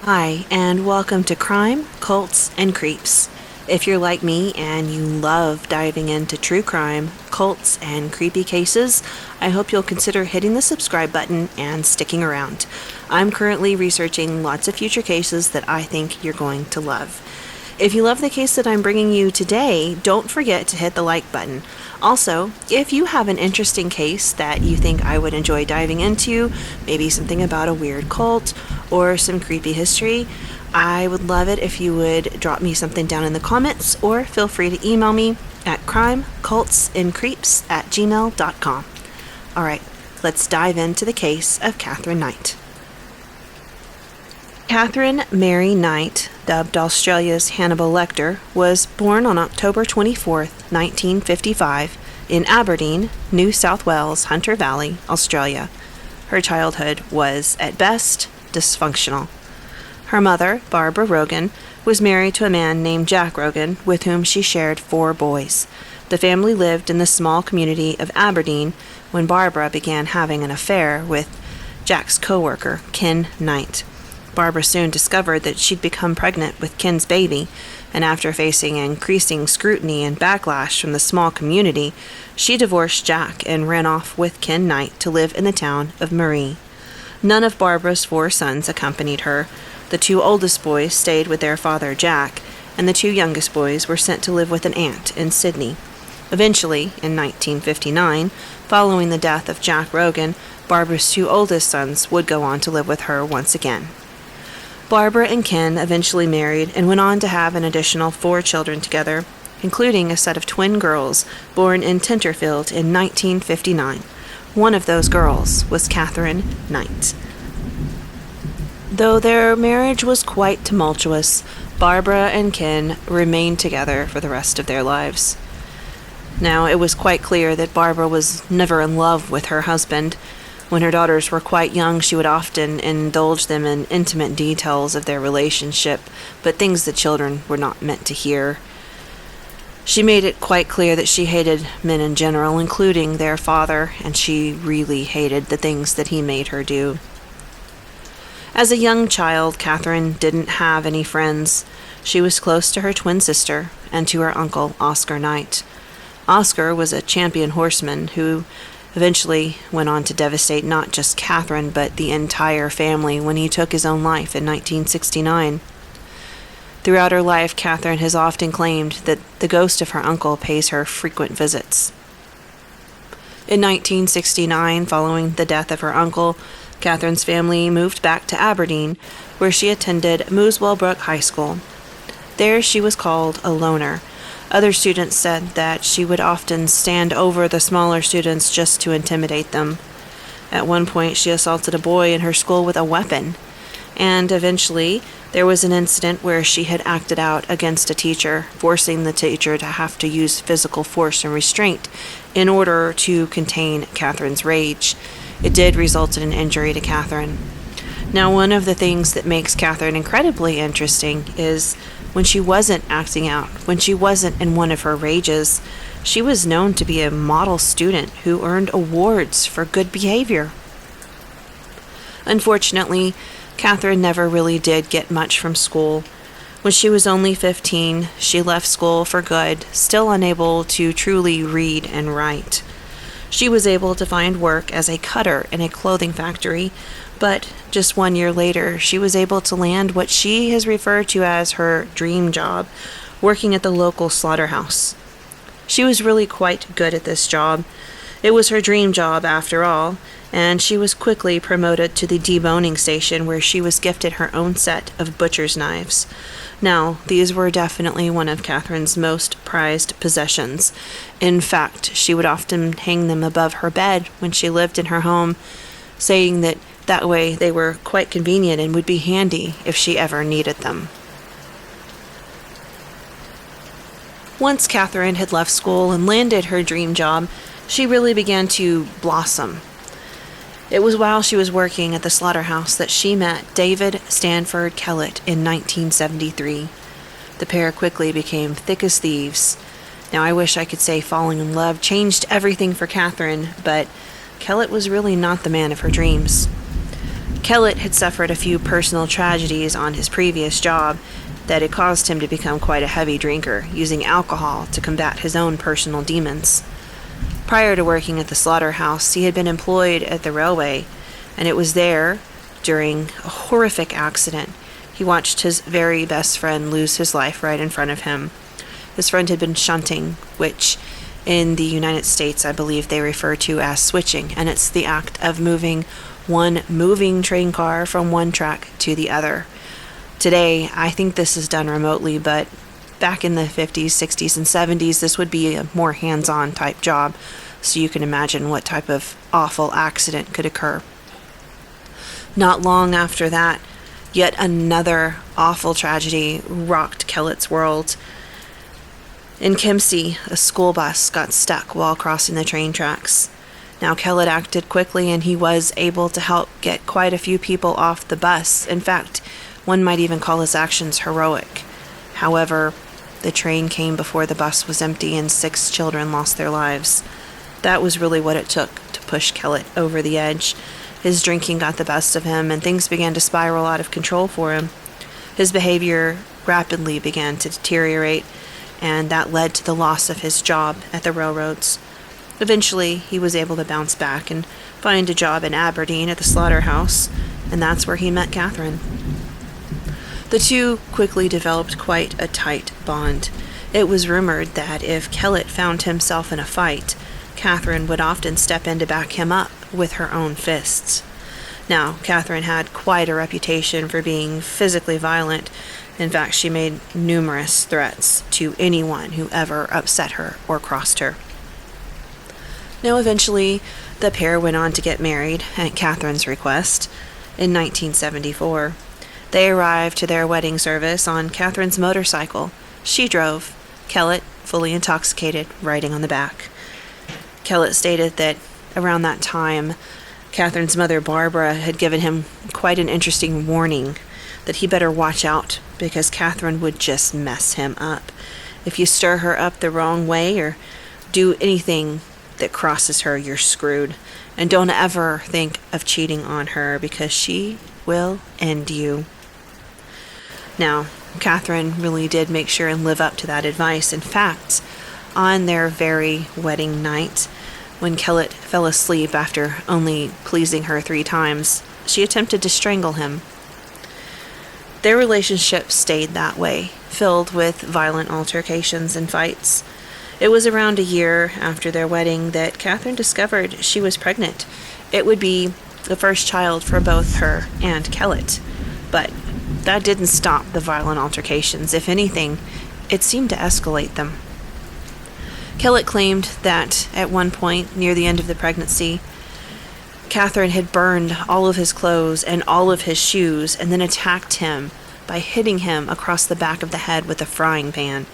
Hi, and welcome to Crime, Cults, and Creeps. If you're like me and you love diving into true crime, cults, and creepy cases, I hope you'll consider hitting the subscribe button and sticking around. I'm currently researching lots of future cases that I think you're going to love. If you love the case that I'm bringing you today, don't forget to hit the like button. Also, if you have an interesting case that you think I would enjoy diving into, maybe something about a weird cult or some creepy history, I would love it if you would drop me something down in the comments or feel free to email me at crimecultsandcreeps@gmail.com. Alright, let's dive into the case of Katherine Knight. Katherine Mary Knight, dubbed Australia's Hannibal Lecter, was born on October 24, 1955, in Aberdeen, New South Wales, Hunter Valley, Australia. Her childhood was, at best, dysfunctional. Her mother, Barbara Rogan, was married to a man named Jack Rogan, with whom she shared 4 boys. The family lived in the small community of Aberdeen when Barbara began having an affair with Jack's co-worker, Ken Knight. Barbara soon discovered that she'd become pregnant with Ken's baby, and after facing increasing scrutiny and backlash from the small community, she divorced Jack and ran off with Ken Knight to live in the town of Marie. None of Barbara's 4 sons accompanied her. The 2 oldest boys stayed with their father Jack, and the 2 youngest boys were sent to live with an aunt in Sydney. Eventually, in 1959, following the death of Jack Rogan, Barbara's 2 oldest sons would go on to live with her once again. Barbara and Ken eventually married and went on to have an additional 4 children together, including a set of twin girls born in Tenterfield in 1959. One of those girls was Katherine Knight. Though their marriage was quite tumultuous, Barbara and Ken remained together for the rest of their lives. Now, it was quite clear that Barbara was never in love with her husband. When her daughters were quite young, she would often indulge them in intimate details of their relationship, but things the children were not meant to hear. She made it quite clear that she hated men in general, including their father, and she really hated the things that he made her do. As a young child, Katherine didn't have any friends. She was close to her twin sister and to her uncle, Oscar Knight. Oscar was a champion horseman who eventually went on to devastate not just Katherine, but the entire family when he took his own life in 1969. Throughout her life, Katherine has often claimed that the ghost of her uncle pays her frequent visits. In 1969, following the death of her uncle, Katherine's family moved back to Aberdeen, where she attended Muswell Brook High School. There she was called a loner. Other students said that she would often stand over the smaller students just to intimidate them. At one point, she assaulted a boy in her school with a weapon, and eventually there was an incident where she had acted out against a teacher, forcing the teacher to have to use physical force and restraint in order to contain Katherine's rage. It did result in an injury to Katherine. Now, one of the things that makes Katherine incredibly interesting is when she wasn't acting out, when she wasn't in one of her rages, she was known to be a model student who earned awards for good behavior. Unfortunately, Katherine never really did get much from school. When she was only 15, she left school for good, still unable to truly read and write. She was able to find work as a cutter in a clothing factory, but just 1 year later, she was able to land what she has referred to as her dream job, working at the local slaughterhouse. She was really quite good at this job. It was her dream job, after all, and she was quickly promoted to the deboning station, where she was gifted her own set of butcher's knives. Now, these were definitely one of Katherine's most prized possessions. In fact, she would often hang them above her bed when she lived in her home, saying that way they were quite convenient and would be handy if she ever needed them. Once Katherine had left school and landed her dream job, she really began to blossom. It was while she was working at the slaughterhouse that she met David Stanford Kellett in 1973. The pair quickly became thick as thieves. Now, I wish I could say falling in love changed everything for Katherine, but Kellett was really not the man of her dreams. Kellett had suffered a few personal tragedies on his previous job that had caused him to become quite a heavy drinker, using alcohol to combat his own personal demons. Prior to working at the slaughterhouse, he had been employed at the railway, and it was there, during a horrific accident, he watched his very best friend lose his life right in front of him. His friend had been shunting, which in the United States I believe they refer to as switching, and it's the act of moving one moving train car from one track to the other. Today, I think this is done remotely, but back in the 50s, 60s, and 70s, this would be a more hands-on type job, so you can imagine what type of awful accident could occur. Not long after that, yet another awful tragedy rocked Kellett's world. In Kempsey, a school bus got stuck while crossing the train tracks. Now, Kellett acted quickly, and he was able to help get quite a few people off the bus. In fact, one might even call his actions heroic. However, the train came before the bus was empty, and 6 children lost their lives. That was really what it took to push Kellett over the edge. His drinking got the best of him, and things began to spiral out of control for him. His behavior rapidly began to deteriorate, and that led to the loss of his job at the railroads. Eventually, he was able to bounce back and find a job in Aberdeen at the slaughterhouse, and that's where he met Katherine. The two quickly developed quite a tight bond. It was rumored that if Kellett found himself in a fight, Katherine would often step in to back him up with her own fists. Now, Katherine had quite a reputation for being physically violent. In fact, she made numerous threats to anyone who ever upset her or crossed her. Now, eventually, the pair went on to get married at Katherine's request in 1974. They arrived to their wedding service on Katherine's motorcycle. She drove, Kellett, fully intoxicated, riding on the back. Kellett stated that around that time, Katherine's mother, Barbara, had given him quite an interesting warning that he better watch out because Katherine would just mess him up. If you stir her up the wrong way or do anything that crosses her, you're screwed. And don't ever think of cheating on her because she will end you. Now, Katherine really did make sure and live up to that advice. In fact, on their very wedding night, when Kellett fell asleep after only pleasing her 3 times, she attempted to strangle him. Their relationship stayed that way, filled with violent altercations and fights. It was around a year after their wedding that Katherine discovered she was pregnant. It would be the first child for both her and Kellett. But that didn't stop the violent altercations. If anything, it seemed to escalate them. Kellett claimed that at one point, near the end of the pregnancy, Katherine had burned all of his clothes and all of his shoes and then attacked him by hitting him across the back of the head with a frying pan.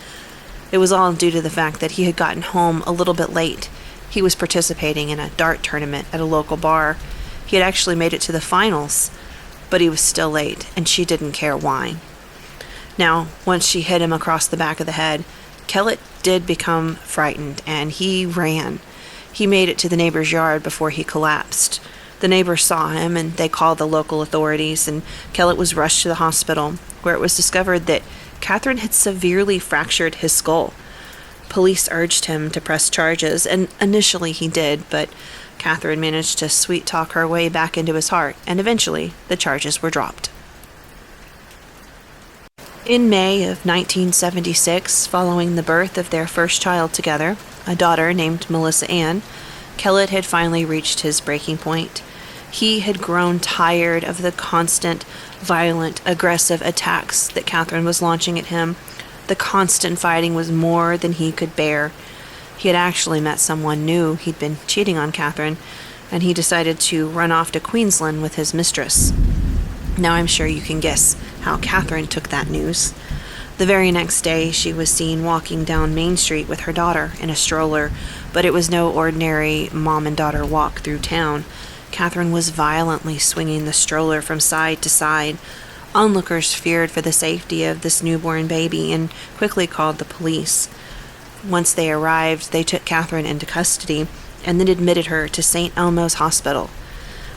It was all due to the fact that he had gotten home a little bit late. He was participating in a dart tournament at a local bar. He had actually made it to the finals, but he was still late, and she didn't care why. Now, once she hit him across the back of the head, Kellett did become frightened, and he ran. He made it to the neighbor's yard before he collapsed. The neighbors saw him, and they called the local authorities, and Kellett was rushed to the hospital, where it was discovered that Katherine had severely fractured his skull. Police urged him to press charges, and initially he did, but Katherine managed to sweet-talk her way back into his heart, and eventually the charges were dropped. In May of 1976, following the birth of their first child together, a daughter named Melissa Ann, Kellett had finally reached his breaking point. He had grown tired of the constant, violent, aggressive attacks that Katherine was launching at him. The constant fighting was more than he could bear. He had actually met someone new. He'd been cheating on Katherine, and he decided to run off to Queensland with his mistress. Now I'm sure you can guess how Katherine took that news. The very next day, she was seen walking down Main Street with her daughter in a stroller, but it was no ordinary mom and daughter walk through town. Katherine was violently swinging the stroller from side to side. Onlookers feared for the safety of this newborn baby and quickly called the police. Once they arrived, they took Katherine into custody and then admitted her to St. Elmo's Hospital.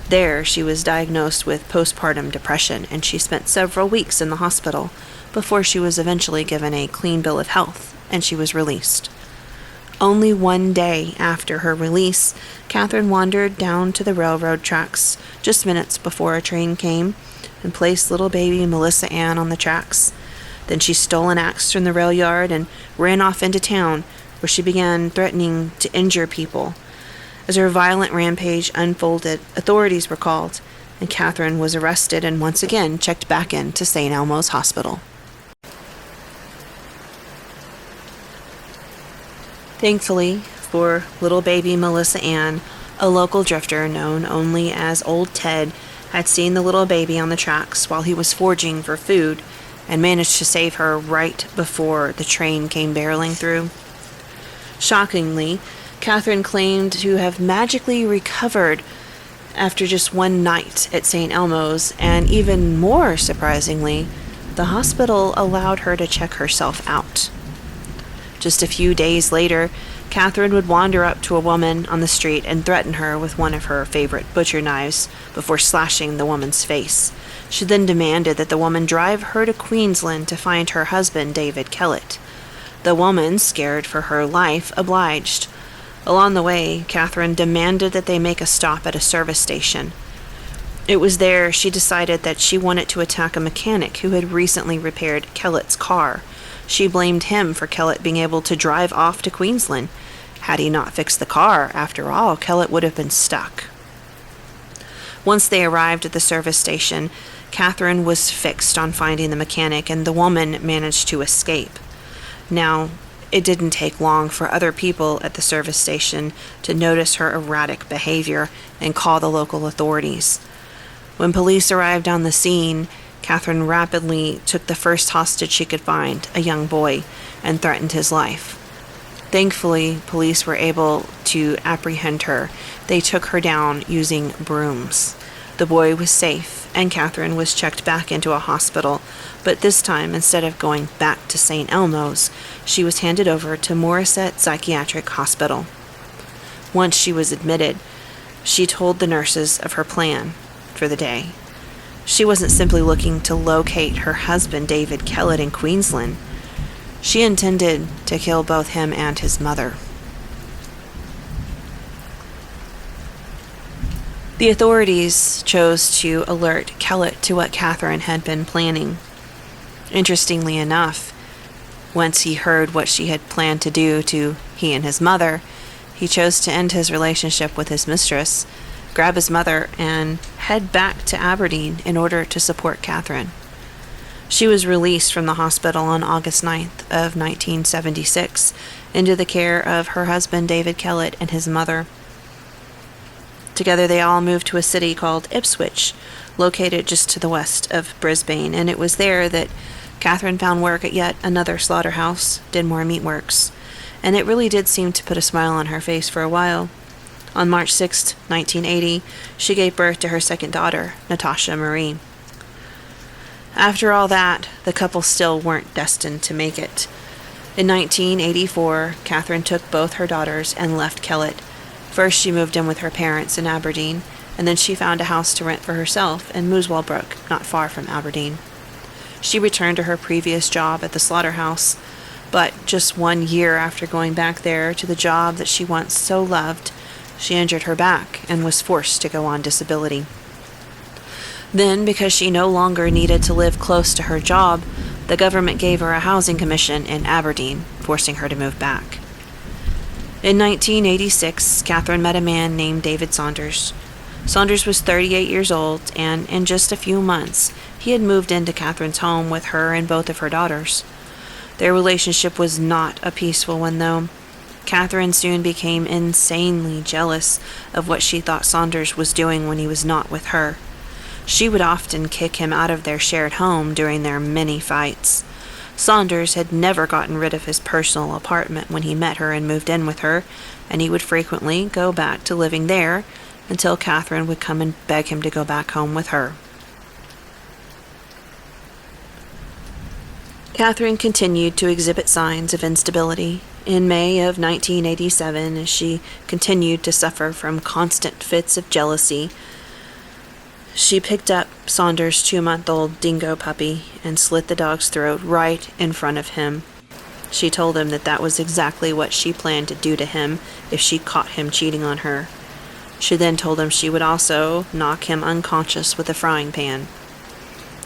There, she was diagnosed with postpartum depression, and she spent several weeks in the hospital before she was eventually given a clean bill of health, and she was released. Only one day after her release, Katherine wandered down to the railroad tracks just minutes before a train came and placed little baby Melissa Ann on the tracks. Then she stole an axe from the rail yard and ran off into town, where she began threatening to injure people. As her violent rampage unfolded, authorities were called, and Katherine was arrested and once again checked back into St. Elmo's Hospital. Thankfully for little baby Melissa Ann, a local drifter known only as Old Ted had seen the little baby on the tracks while he was foraging for food and managed to save her right before the train came barreling through. Shockingly, Katherine claimed to have magically recovered after just one night at St. Elmo's, and even more surprisingly, the hospital allowed her to check herself out. Just a few days later, Katherine would wander up to a woman on the street and threaten her with one of her favorite butcher knives before slashing the woman's face. She then demanded that the woman drive her to Queensland to find her husband, David Kellett. The woman, scared for her life, obliged. Along the way, Katherine demanded that they make a stop at a service station. It was there she decided that she wanted to attack a mechanic who had recently repaired Kellett's car. She blamed him for Kellett being able to drive off to Queensland. Had he not fixed the car, after all, Kellett would have been stuck. Once they arrived at the service station, Katherine was fixed on finding the mechanic, and the woman managed to escape. Now, it didn't take long for other people at the service station to notice her erratic behavior and call the local authorities. When police arrived on the scene, Katherine rapidly took the first hostage she could find, a young boy, and threatened his life. Thankfully, police were able to apprehend her. They took her down using brooms. The boy was safe, and Katherine was checked back into a hospital, but this time, instead of going back to St. Elmo's, she was handed over to Morisset Psychiatric Hospital. Once she was admitted, she told the nurses of her plan for the day. She wasn't simply looking to locate her husband, David Kellett, in Queensland. She intended to kill both him and his mother. The authorities chose to alert Kellett to what Katherine had been planning. Interestingly enough, once he heard what she had planned to do to he and his mother, he chose to end his relationship with his mistress, grab his mother, and head back to Aberdeen in order to support Katherine. She was released from the hospital on August 9th of 1976 into the care of her husband David Kellett and his mother. Together they all moved to a city called Ipswich, located just to the west of Brisbane, and it was there that Katherine found work at yet another slaughterhouse, Dinmore Meatworks, and it really did seem to put a smile on her face for a while. On March 6, 1980, she gave birth to her second daughter, Natasha Marie. After all that, the couple still weren't destined to make it. In 1984, Katherine took both her daughters and left Kellett. First, she moved in with her parents in Aberdeen, and then she found a house to rent for herself in Muswellbrook, not far from Aberdeen. She returned to her previous job at the slaughterhouse, but just 1 year after going back there to the job that she once so loved, she injured her back and was forced to go on disability. Then, because she no longer needed to live close to her job, the government gave her a housing commission in Aberdeen, forcing her to move back. In 1986, Katherine met a man named David Saunders. Saunders was 38 years old, and in just a few months, he had moved into Katherine's home with her and both of her daughters. Their relationship was not a peaceful one, though. Katherine soon became insanely jealous of what she thought Saunders was doing when he was not with her. She would often kick him out of their shared home during their many fights. Saunders had never gotten rid of his personal apartment when he met her and moved in with her, and he would frequently go back to living there until Katherine would come and beg him to go back home with her. Katherine continued to exhibit signs of instability. In May of 1987, as she continued to suffer from constant fits of jealousy, She picked up Saunders' 2-month-old dingo puppy and slit the dog's throat right in front of him. She told him that that was exactly what she planned to do to him if she caught him cheating on her. She then told him she would also knock him unconscious with a frying pan.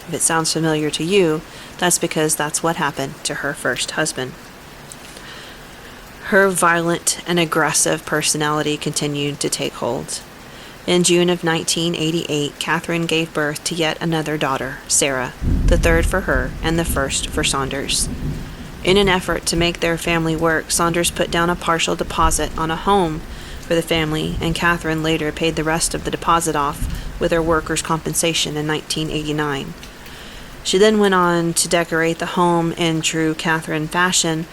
If it sounds familiar to you, that's because that's what happened to her first husband. Her violent and aggressive personality continued to take hold. In June of 1988, Katherine gave birth to yet another daughter, Sarah, the third for her and the first for Saunders. In an effort to make their family work, Saunders put down a partial deposit on a home for the family, and Katherine later paid the rest of the deposit off with her workers' compensation in 1989. She then went on to decorate the home in true Katherine fashion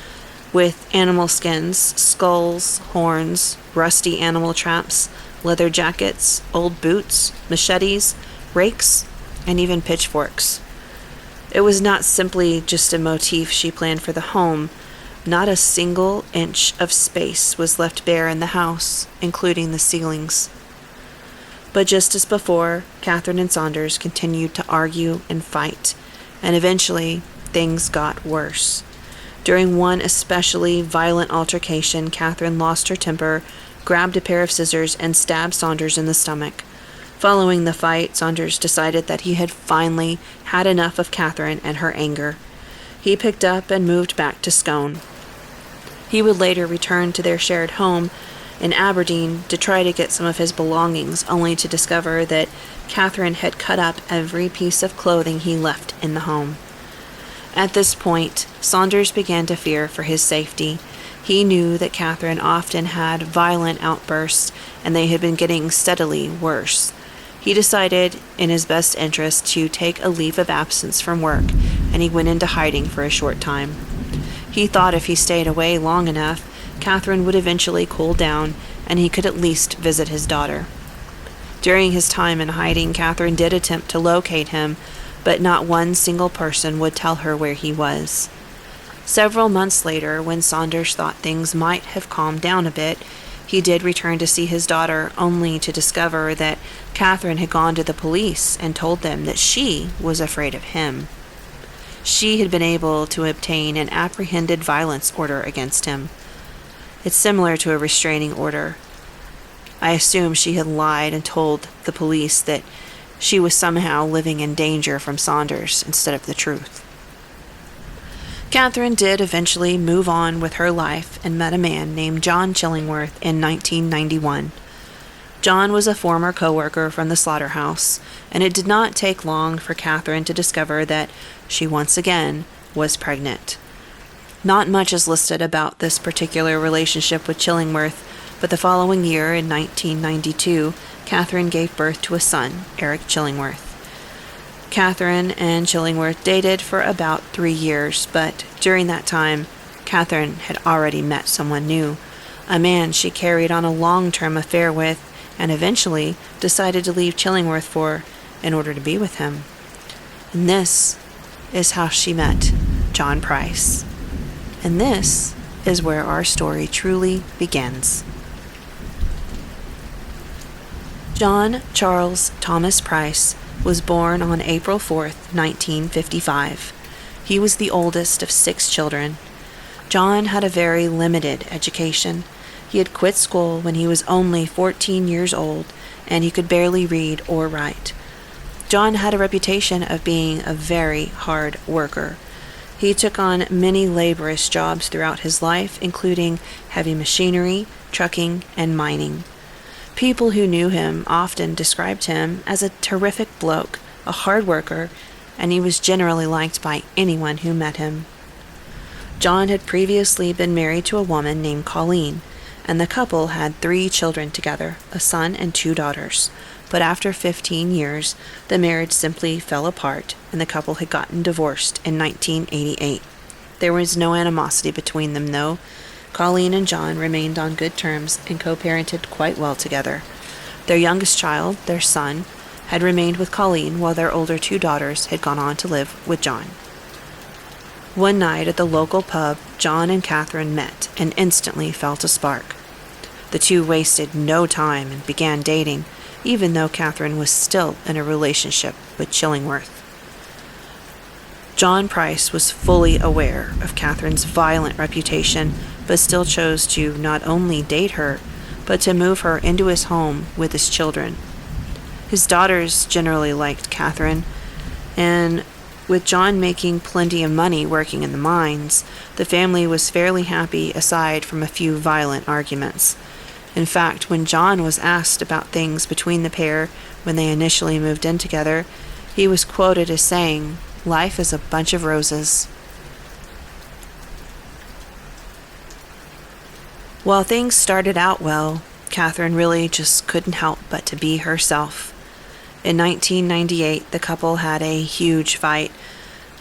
with animal skins, skulls, horns, rusty animal traps, leather jackets, old boots, machetes, rakes, and even pitchforks. It was not simply just a motif she planned for the home. Not a single inch of space was left bare in the house, including the ceilings. But just as before, Katherine and Saunders continued to argue and fight, and eventually things got worse. During one especially violent altercation, Katherine lost her temper, grabbed a pair of scissors, and stabbed Saunders in the stomach. Following the fight, Saunders decided that he had finally had enough of Katherine and her anger. He picked up and moved back to Scone. He would later return to their shared home in Aberdeen to try to get some of his belongings, only to discover that Katherine had cut up every piece of clothing he left in the home. At this point, Saunders began to fear for his safety. He knew that Katherine often had violent outbursts, and they had been getting steadily worse. He decided, in his best interest, to take a leave of absence from work, and he went into hiding for a short time. He thought if he stayed away long enough, Katherine would eventually cool down, and he could at least visit his daughter. During his time in hiding, Katherine did attempt to locate him, but not one single person would tell her where he was. Several months later, when Saunders thought things might have calmed down a bit, he did return to see his daughter, only to discover that Katherine had gone to the police and told them that she was afraid of him. She had been able to obtain an apprehended violence order against him. It's similar to a restraining order. I assume she had lied and told the police that she was somehow living in danger from Saunders instead of the truth. Katherine did eventually move on with her life and met a man named John Chillingworth in 1991. John was a former co-worker from the slaughterhouse, and it did not take long for Katherine to discover that she once again was pregnant. Not much is listed about this particular relationship with Chillingworth, but the following year, in 1992, Katherine gave birth to a son, Eric Chillingworth. Katherine and Chillingworth dated for about 3 years, but during that time, Katherine had already met someone new, a man she carried on a long-term affair with, and eventually decided to leave Chillingworth for in order to be with him. And this is how she met John Price. And this is where our story truly begins. John Charles Thomas Price was born on April 4th, 1955. He was the oldest of 6 children. John had a very limited education. He had quit school when he was only 14 years old, and he could barely read or write. John had a reputation of being a very hard worker. He took on many laborious jobs throughout his life, including heavy machinery, trucking, and mining. People who knew him often described him as a terrific bloke, a hard worker, and he was generally liked by anyone who met him. John had previously been married to a woman named Colleen, and the couple had 3 children together, a son and 2 daughters. But after 15 years, the marriage simply fell apart, and the couple had gotten divorced in 1988. There was no animosity between them, though. Colleen and John remained on good terms and co-parented quite well together. Their youngest child, their son, had remained with Colleen while their older 2 daughters had gone on to live with John. One night at the local pub, John and Katherine met and instantly felt a spark. The two wasted no time and began dating. even though Katherine was still in a relationship with Chillingworth. John Price was fully aware of Katherine's violent reputation, but still chose to not only date her, but to move her into his home with his children. His daughters generally liked Katherine, and with John making plenty of money working in the mines, the family was fairly happy aside from a few violent arguments. In fact, when John was asked about things between the pair when they initially moved in together, he was quoted as saying, "Life is a bunch of roses." While things started out well, Katherine really just couldn't help but to be herself. In 1998, the couple had a huge fight.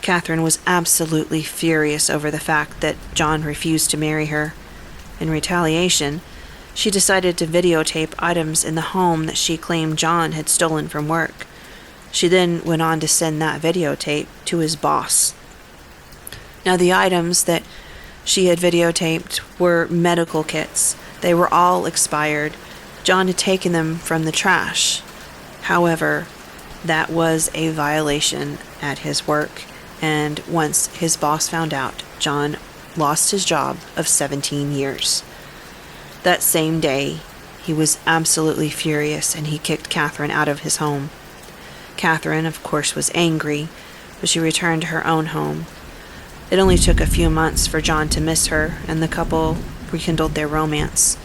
Katherine was absolutely furious over the fact that John refused to marry her. In retaliation, she decided to videotape items in the home that she claimed John had stolen from work. She then went on to send that videotape to his boss. Now, the items that she had videotaped were medical kits. They were all expired. John had taken them from the trash. However, that was a violation at his work, and once his boss found out, John lost his job of 17 years. That same day, he was absolutely furious, and he kicked Katherine out of his home. Katherine, of course, was angry, but she returned to her own home. It only took a few months for John to miss her, and the couple rekindled their romance.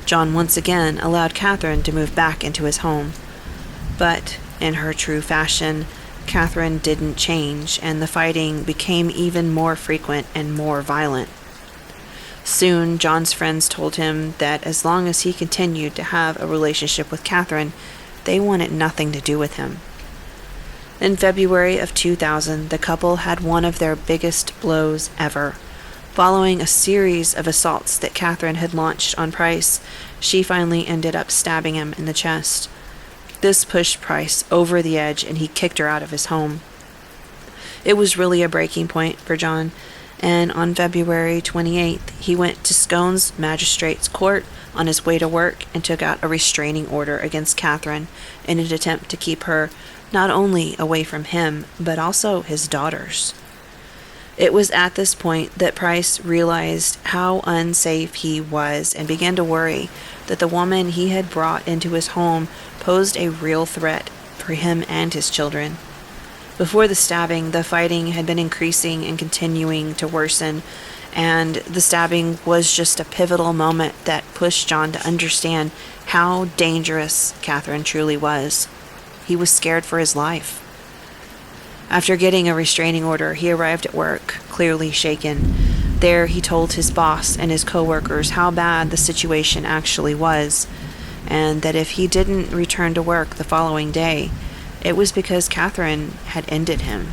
John once again allowed Katherine to move back into his home. But, in her true fashion, Katherine didn't change, and the fighting became even more frequent and more violent. Soon, John's friends told him that as long as he continued to have a relationship with Katherine, they wanted nothing to do with him. In February of 2000, the couple had one of their biggest blows ever. Following a series of assaults that Katherine had launched on Price, she finally ended up stabbing him in the chest. This pushed Price over the edge, and he kicked her out of his home. It was really a breaking point for John, and on February 28th, he went to Scones Magistrates Court on his way to work and took out a restraining order against Katherine in an attempt to keep her not only away from him, but also his daughters. It was at this point that Price realized how unsafe he was and began to worry that the woman he had brought into his home posed a real threat for him and his children. Before the stabbing, the fighting had been increasing and continuing to worsen, and the stabbing was just a pivotal moment that pushed John to understand how dangerous Katherine truly was. He was scared for his life. After getting a restraining order, he arrived at work, clearly shaken. There, he told his boss and his coworkers how bad the situation actually was, and that if he didn't return to work the following day, it was because Katherine had ended him.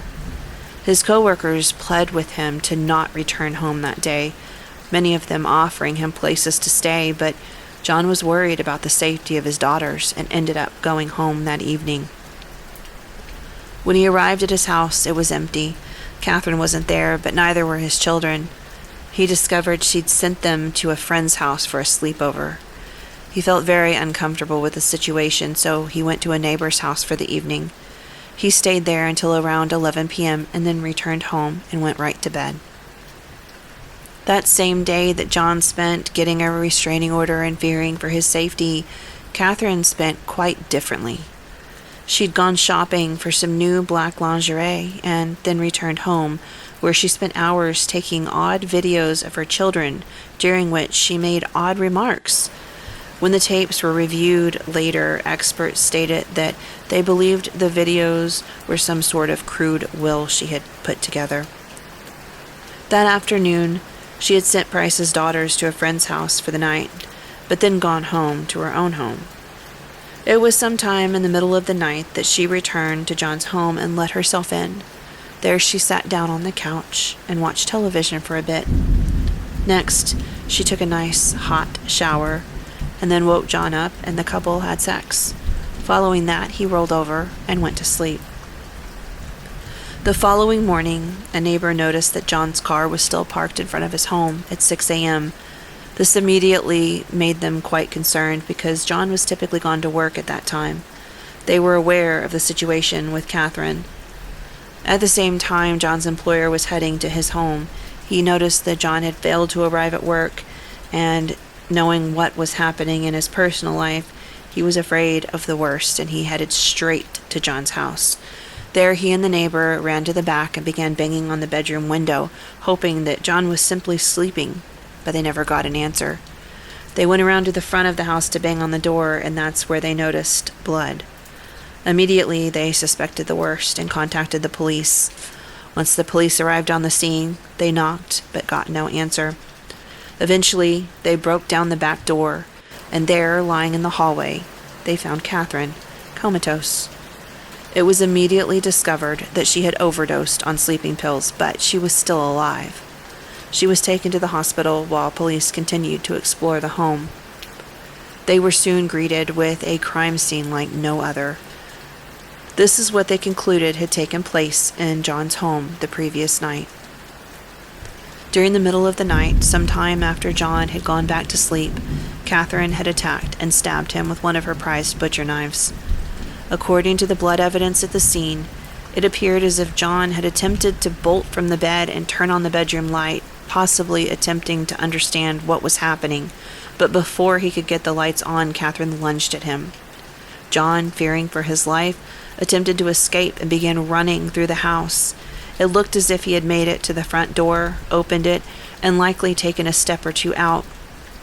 His coworkers pled with him to not return home that day, many of them offering him places to stay, but John was worried about the safety of his daughters and ended up going home that evening. When he arrived at his house, it was empty. Katherine wasn't there, but neither were his children. He discovered she'd sent them to a friend's house for a sleepover. He felt very uncomfortable with the situation, so he went to a neighbor's house for the evening. He stayed there until around 11 p.m. and then returned home and went right to bed. That same day that John spent getting a restraining order and fearing for his safety, Katherine spent quite differently. She'd gone shopping for some new black lingerie and then returned home, where she spent hours taking odd videos of her children, during which she made odd remarks. When the tapes were reviewed later, experts stated that they believed the videos were some sort of crude will she had put together. That afternoon, she had sent Price's daughters to a friend's house for the night, but then gone home to her own home. It was sometime in the middle of the night that she returned to John's home and let herself in. There she sat down on the couch and watched television for a bit. Next, she took a nice, hot shower and then woke John up and the couple had sex. Following that, he rolled over and went to sleep. The following morning, a neighbor noticed that John's car was still parked in front of his home at 6 a.m. This immediately made them quite concerned because John was typically gone to work at that time. They were aware of the situation with Katherine. At the same time John's employer was heading to his home, he noticed that John had failed to arrive at work, and knowing what was happening in his personal life, he was afraid of the worst, and he headed straight to John's house. There he and the neighbor ran to the back and began banging on the bedroom window, hoping that John was simply sleeping, but they never got an answer. They went around to the front of the house to bang on the door, and that's where they noticed blood. Immediately, they suspected the worst and contacted the police. Once the police arrived on the scene, they knocked but got no answer. Eventually, they broke down the back door, and there, lying in the hallway, they found Katherine, comatose. It was immediately discovered that she had overdosed on sleeping pills, but she was still alive. She was taken to the hospital while police continued to explore the home. They were soon greeted with a crime scene like no other. This is what they concluded had taken place in John's home the previous night. During the middle of the night, sometime after John had gone back to sleep, Katherine had attacked and stabbed him with one of her prized butcher knives. According to the blood evidence at the scene, it appeared as if John had attempted to bolt from the bed and turn on the bedroom light, possibly attempting to understand what was happening, but before he could get the lights on, Katherine lunged at him. John, fearing for his life, attempted to escape and began running through the house. It looked as if he had made it to the front door, opened it, and likely taken a step or two out.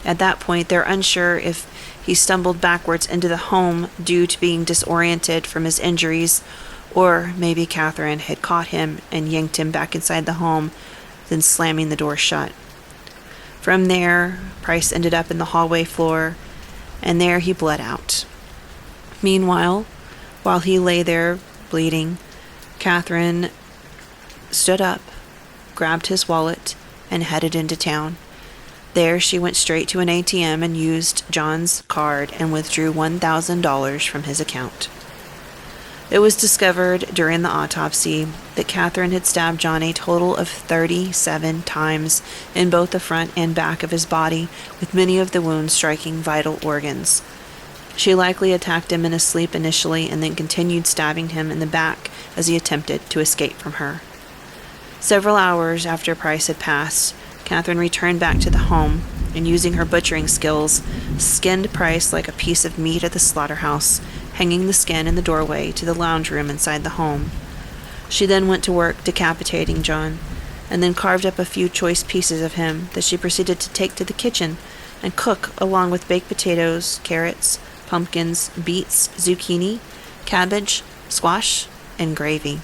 At that point, they're unsure if he stumbled backwards into the home due to being disoriented from his injuries, or maybe Katherine had caught him and yanked him back inside the home, then slamming the door shut. From there, Price ended up in the hallway floor, and there he bled out. Meanwhile, while he lay there bleeding, Katherine stood up, grabbed his wallet, and headed into town. There she went straight to an ATM and used John's card and withdrew $1,000 from his account. It was discovered during the autopsy that Katherine had stabbed John a total of 37 times in both the front and back of his body, with many of the wounds striking vital organs. She likely attacked him in his sleep initially and then continued stabbing him in the back as he attempted to escape from her. Several hours after Price had passed, Katherine returned back to the home and, using her butchering skills, skinned Price like a piece of meat at the slaughterhouse, hanging the skin in the doorway to the lounge room inside the home. She then went to work decapitating John, and then carved up a few choice pieces of him that she proceeded to take to the kitchen and cook along with baked potatoes, carrots, pumpkins, beets, zucchini, cabbage, squash, and gravy.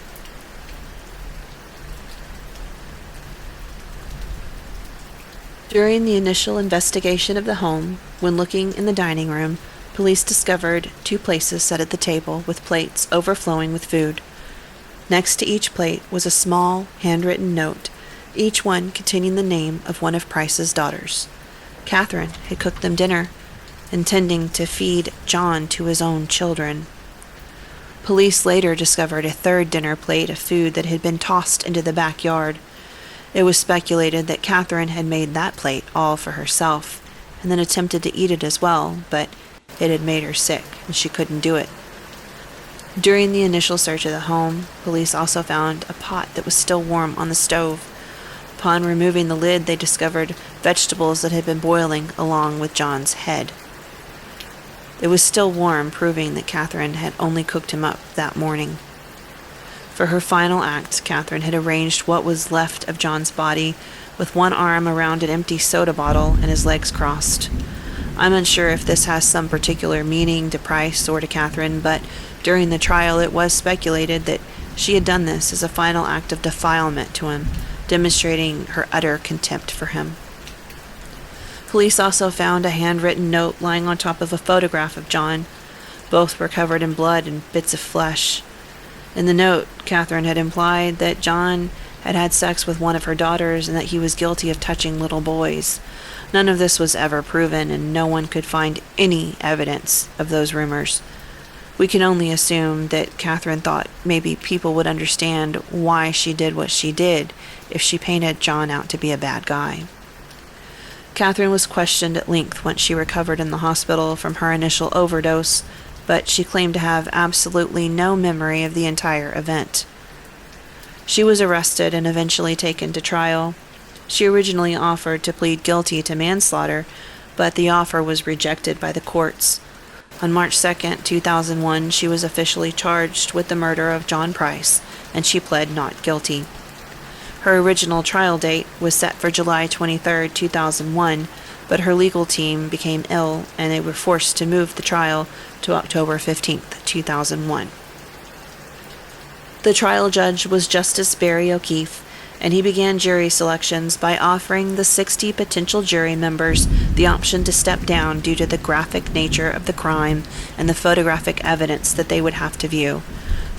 During the initial investigation of the home, when looking in the dining room, police discovered 2 places set at the table with plates overflowing with food. Next to each plate was a small, handwritten note, each one containing the name of one of Price's daughters. Katherine had cooked them dinner, intending to feed John to his own children. Police later discovered a 3rd dinner plate of food that had been tossed into the backyard. It was speculated that Katherine had made that plate all for herself, and then attempted to eat it as well, but it had made her sick, and she couldn't do it. During the initial search of the home, police also found a pot that was still warm on the stove. Upon removing the lid, they discovered vegetables that had been boiling along with John's head. It was still warm, proving that Katherine had only cooked him up that morning. For her final act, Katherine had arranged what was left of John's body with one arm around an empty soda bottle and his legs crossed. I'm unsure if this has some particular meaning to Price or to Katherine, but during the trial it was speculated that she had done this as a final act of defilement to him, demonstrating her utter contempt for him. Police also found a handwritten note lying on top of a photograph of John. Both were covered in blood and bits of flesh. In the note, Katherine had implied that John had had sex with one of her daughters and that he was guilty of touching little boys. None of this was ever proven, and no one could find any evidence of those rumors. We can only assume that Katherine thought maybe people would understand why she did what she did if she painted John out to be a bad guy. Katherine was questioned at length once she recovered in the hospital from her initial overdose, but she claimed to have absolutely no memory of the entire event. She was arrested and eventually taken to trial. She originally offered to plead guilty to manslaughter, but the offer was rejected by the courts. On March 2, 2001, she was officially charged with the murder of John Price, and she pled not guilty. Her original trial date was set for July 23, 2001, but her legal team became ill and they were forced to move the trial to October 15, 2001. The trial judge was Justice Barry O'Keefe, and he began jury selections by offering the 60 potential jury members the option to step down due to the graphic nature of the crime and the photographic evidence that they would have to view.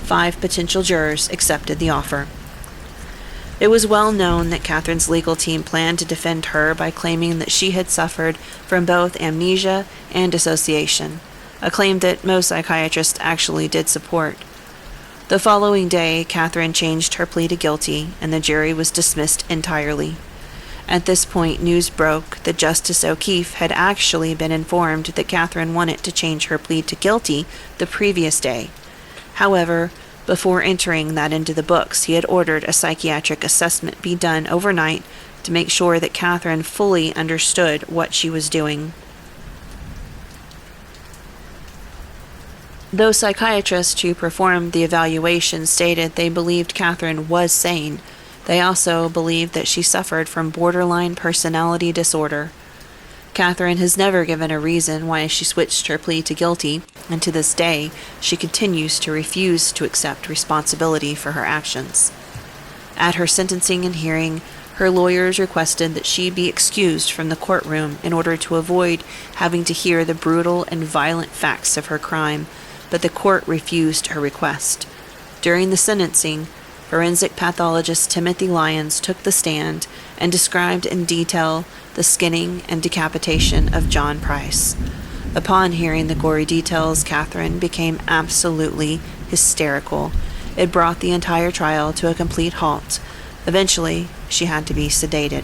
5 potential jurors accepted the offer. It was well known that Katherine's legal team planned to defend her by claiming that she had suffered from both amnesia and dissociation, a claim that most psychiatrists actually did support. The following day, Katherine changed her plea to guilty, and the jury was dismissed entirely. At this point, news broke that Justice O'Keefe had actually been informed that Katherine wanted to change her plea to guilty the previous day. However, before entering that into the books, he had ordered a psychiatric assessment be done overnight to make sure that Katherine fully understood what she was doing. Those psychiatrists who performed the evaluation stated they believed Katherine was sane. They also believed that she suffered from borderline personality disorder. Katherine has never given a reason why she switched her plea to guilty, and to this day, she continues to refuse to accept responsibility for her actions. At her sentencing and hearing, her lawyers requested that she be excused from the courtroom in order to avoid having to hear the brutal and violent facts of her crime, but the court refused her request. During the sentencing, forensic pathologist Timothy Lyons took the stand and described in detail the skinning and decapitation of John Price. Upon hearing the gory details, Katherine became absolutely hysterical. It brought the entire trial to a complete halt. Eventually, she had to be sedated.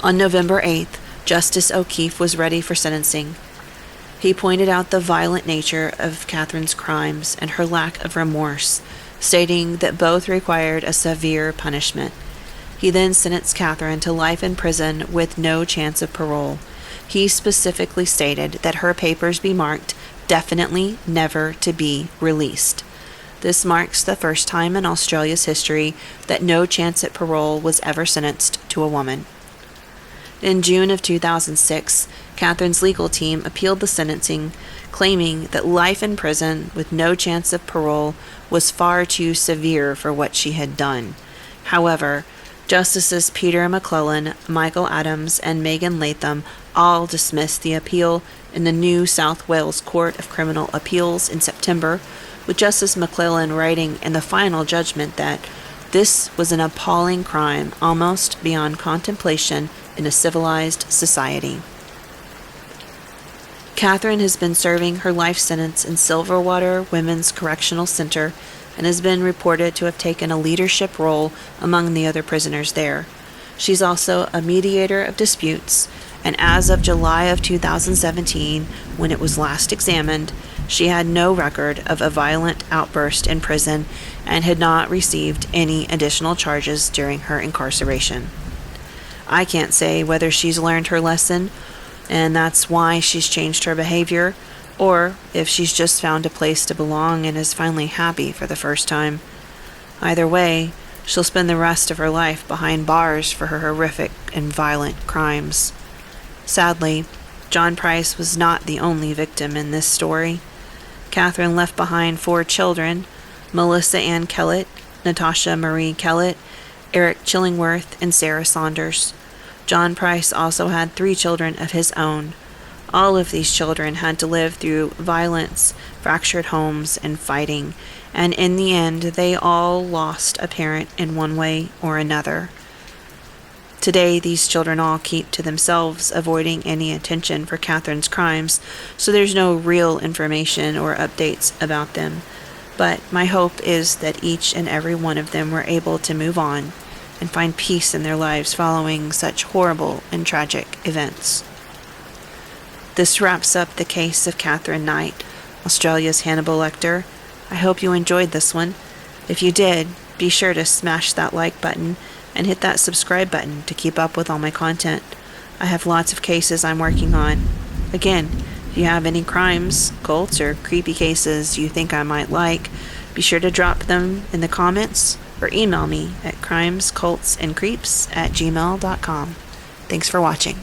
On November 8th, Justice O'Keefe was ready for sentencing. He pointed out the violent nature of Katherine's crimes and her lack of remorse, stating that both required a severe punishment. He then sentenced Katherine to life in prison with no chance of parole. He specifically stated that her papers be marked "definitely never to be released." This marks the first time in Australia's history that no chance at parole was ever sentenced to a woman. In June of 2006, Katherine's legal team appealed the sentencing, claiming that life in prison with no chance of parole was far too severe for what she had done. However, Justices Peter McClellan, Michael Adams, and Megan Latham all dismissed the appeal in the New South Wales Court of Criminal Appeals in September, with Justice McClellan writing in the final judgment that this was an appalling crime almost beyond contemplation in a civilized society. Katherine has been serving her life sentence in Silverwater Women's Correctional Center and has been reported to have taken a leadership role among the other prisoners there. She's also a mediator of disputes, and as of July of 2017, when it was last examined, she had no record of a violent outburst in prison and had not received any additional charges during her incarceration. I can't say whether she's learned her lesson, and that's why she's changed her behavior, or if she's just found a place to belong and is finally happy for the first time. Either way, she'll spend the rest of her life behind bars for her horrific and violent crimes. Sadly, John Price was not the only victim in this story. Katherine left behind 4 children: Melissa Ann Kellett, Natasha Marie Kellett, Eric Chillingworth, and Sarah Saunders. John Price also had 3 children of his own. All of these children had to live through violence, fractured homes, and fighting, and in the end, they all lost a parent in one way or another. Today, these children all keep to themselves, avoiding any attention for Katherine's crimes, so there's no real information or updates about them. But my hope is that each and every one of them were able to move on and find peace in their lives following such horrible and tragic events. This wraps up the case of Katherine Knight, Australia's Hannibal Lecter. I hope you enjoyed this one. If you did, be sure to smash that like button and hit that subscribe button to keep up with all my content. I have lots of cases I'm working on. Again, if you have any crimes, cults, or creepy cases you think I might like, be sure to drop them in the comments or email me at crimescultsandcreeps@gmail.com. Thanks for watching.